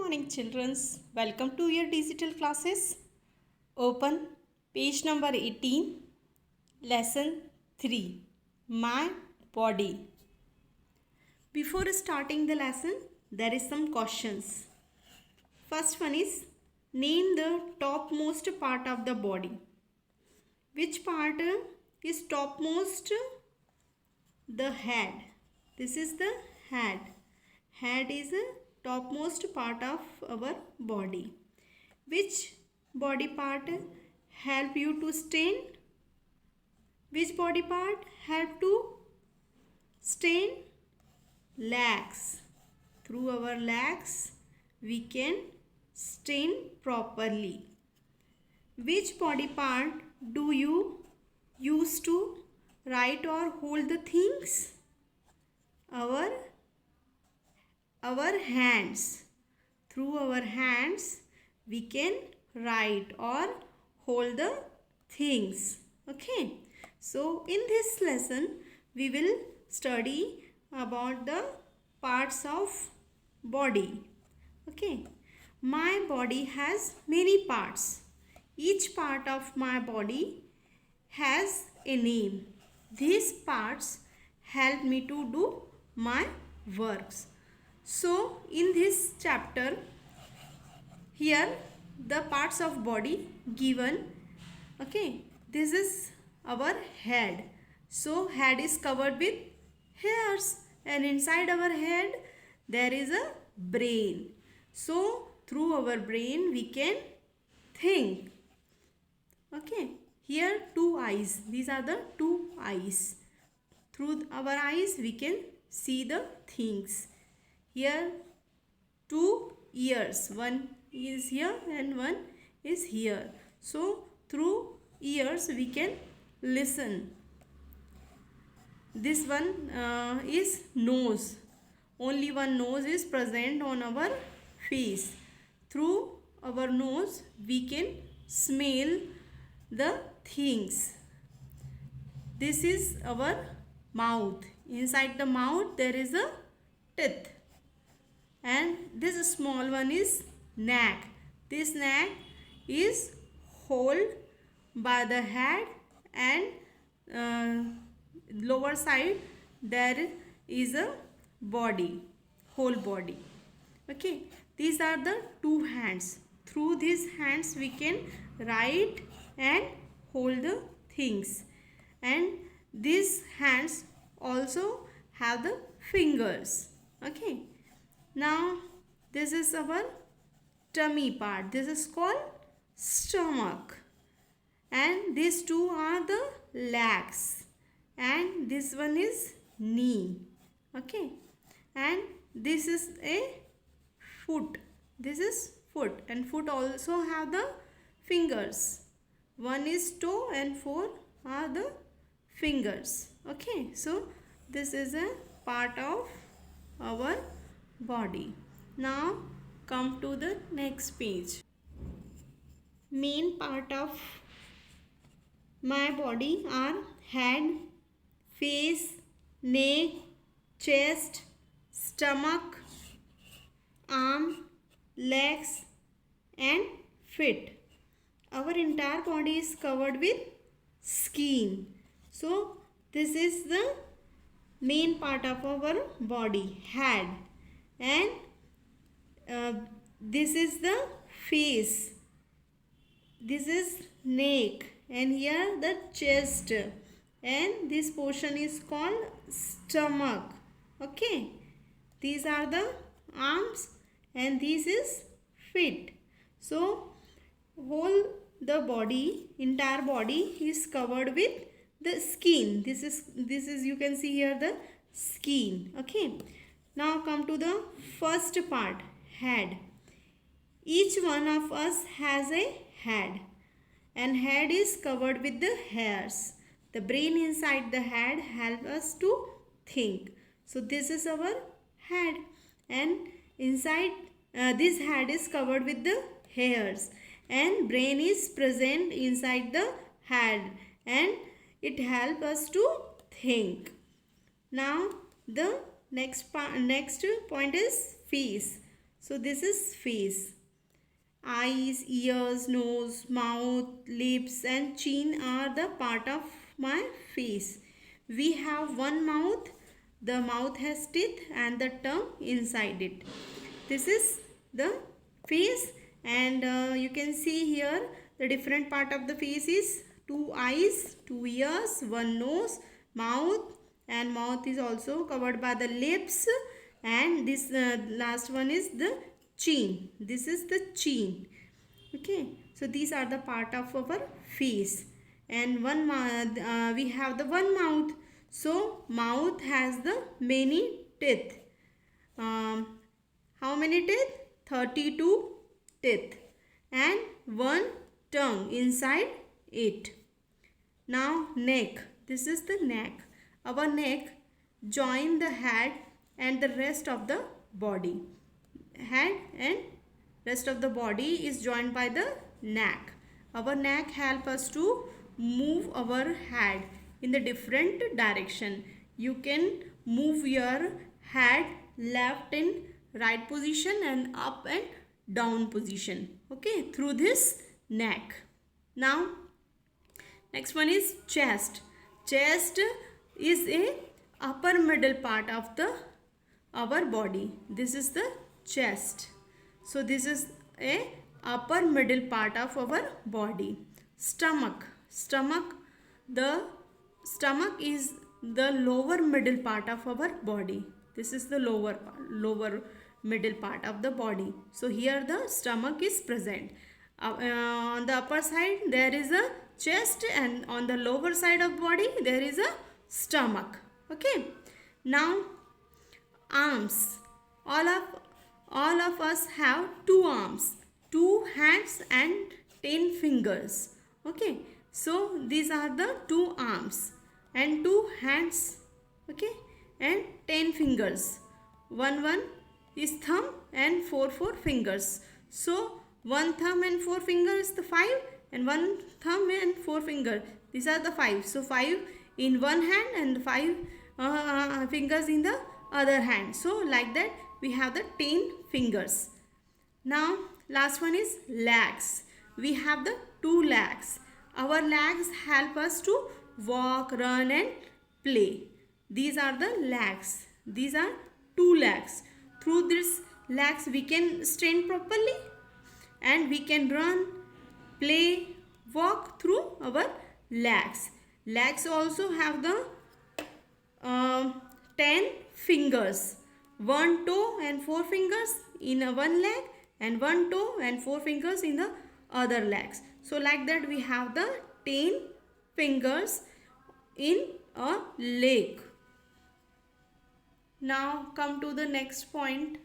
morning, childrens. Welcome to your digital classes. Open page number 18, lesson 3, My Body. Before starting the lesson, there is some questions. First one is, name the topmost part of the body. Which part is topmost? The head. This is the head. Head is the topmost part of our body. Which body part help you to stand? Which body part help to stand? Legs. Through our legs we can stand properly. Which body part do you use to write or hold the things? Our hands. Through our hands we can write or hold the things. Okay, so in this lesson we will study about the parts of body. Okay, my body has many parts. Each part of my body has a name. These parts help me to do my works. So in this chapter, here the parts of body given. Okay, this is our head. So head is covered with hairs, and inside our head there is a brain. So through our brain we can think. Okay, here two eyes. These are the two eyes. Through our eyes we can see the things. Here two ears. One is here and one is here. So through ears we can listen. This one is nose. Only one nose is present on our face. Through our nose we can smell the things. This is our mouth. Inside the mouth there is a teeth. And this small one is neck. This neck is held by the head, and lower side there is a body, whole body. Okay, these are the two hands. Through these hands we can write and hold the things. And these hands also have the fingers. Okay, now this is our tummy part. This is called stomach, and these two are the legs, and this one is knee. Okay, and this is a foot. This is foot, and foot also have the fingers. One is toe and four are the fingers. Okay, so this is a part of our body. Now come to the next page. Main part of my body are head, face, neck, chest, stomach, arm, legs and feet. Our entire body is covered with skin. So this is the main part of our body, head, and this is the face, this is neck, and here the chest, and this portion is called stomach. Okay, these are the arms and this is feet. So whole the body, entire body is covered with the skin. This is you can see here the skin. Okay, now come to the first part, head. Each one of us has a head, and head is covered with the hairs. The brain inside the head helps us to think. So this is our head, and inside this head is covered with the hairs, and brain is present inside the head, and it helps us to think. Now the next point is face. So this is face. Eyes, ears, nose, mouth, lips and chin are the part of my face. We have one mouth. The mouth has teeth and the tongue inside it. This is the face, and you can see here the different part of the face is two eyes, two ears, one nose, mouth, and mouth is also covered by the lips, and this last one is the chin. This is the chin. Okay, so these are the part of our face, and we have the one mouth. So mouth has the many teeth. um, how many teeth? 32 teeth and one tongue inside it. Now neck. This is the neck. Our neck join the head and the rest of the body. Head and rest of the body is joined by the neck. Our neck help us to move our head in the different direction. You can move your head left and right position and up and down position, okay, through this neck. Now next one is chest. Chest is a upper middle part of the our body. This is the chest. So this is a upper middle part of our body. Stomach. The stomach is the lower middle part of our body. This is the lower middle part of the body. So here the stomach is present. On the upper side there is a chest, and on the lower side of body there is a stomach. Okay. Now arms. All of us have two arms, two hands and 10 fingers. Okay, so these are the two arms and two hands, okay, and 10 fingers. One is thumb and four fingers. So one thumb and four fingers is the 5, and one thumb and four finger, these are the 5. So 5 in one hand and 5 fingers in the other hand. So like that we have the 10 fingers. Now last one is legs. We have the two legs. Our legs help us to walk, run and play. These are the legs. These are two legs. Through these legs we can stand properly and we can run, play, walk through our legs. Legs also have the 10 fingers. One toe and four fingers in one leg, and one toe and four fingers in the other legs. So like that we have the 10 fingers in a leg. Now come to the next point.